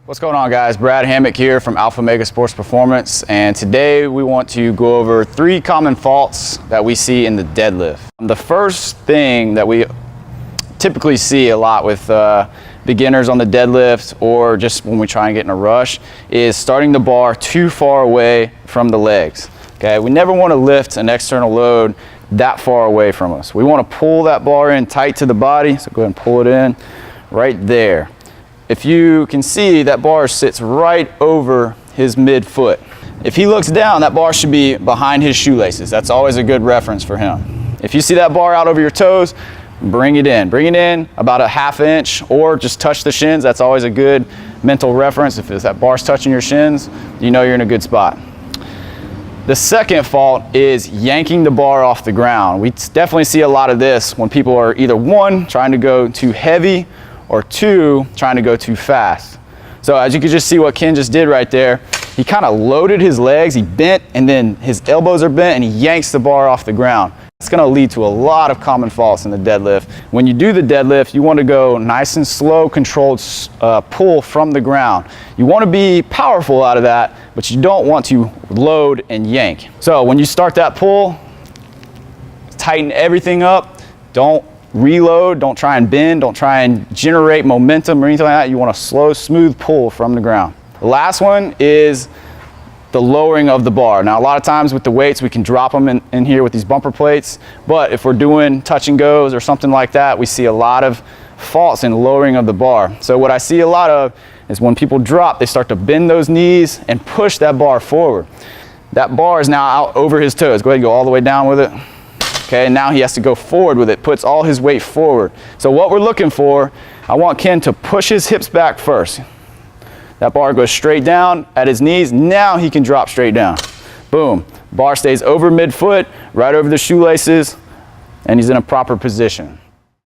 What's going on, guys? Brad Hammac here from Alpha Mega Sports Performance, and today we want to go over 3 common faults that we see in the deadlift. The first thing that we typically see a lot with beginners on the deadlift, or just when we try and get in a rush, is starting the bar too far away from the legs. Okay, we never want to lift an external load that far away from us. We want to pull that bar in tight to the body, so go ahead and pull it in right there. If you can see, that bar sits right over his midfoot. If he looks down, that bar should be behind his shoelaces. That's always a good reference for him. If you see that bar out over your toes, bring it in. Bring it in about a ½ inch, or just touch the shins. That's always a good mental reference. If that bar's touching your shins, you know you're in a good spot. The second fault is yanking the bar off the ground. We definitely see a lot of this when people are either 1, trying to go too heavy, or 2, trying to go too fast. So as you can just see what Ken just did right there, he kind of loaded his legs, he bent, and then his elbows are bent, and he yanks the bar off the ground. It's going to lead to a lot of common faults in the deadlift. When you do the deadlift, you want to go nice and slow, controlled pull from the ground. You want to be powerful out of that, but you don't want to load and yank. So when you start that pull, tighten everything up. Don't reload, don't try and bend, don't try and generate momentum or anything like that. You want a slow, smooth pull from the ground. The last one is the lowering of the bar. Now, a lot of times with the weights, we can drop them in here with these bumper plates, but if we're doing touch and goes or something like that, we see a lot of faults in lowering of the bar. So what I see a lot of is when people drop, they start to bend those knees and push that bar forward. That bar is now out over his toes. Go ahead and go all the way down with it. Okay, and now he has to go forward with it, puts all his weight forward. So what we're looking for, I want Ken to push his hips back first. That bar goes straight down at his knees. Now he can drop straight down. Boom. Bar stays over midfoot, right over the shoelaces, and he's in a proper position.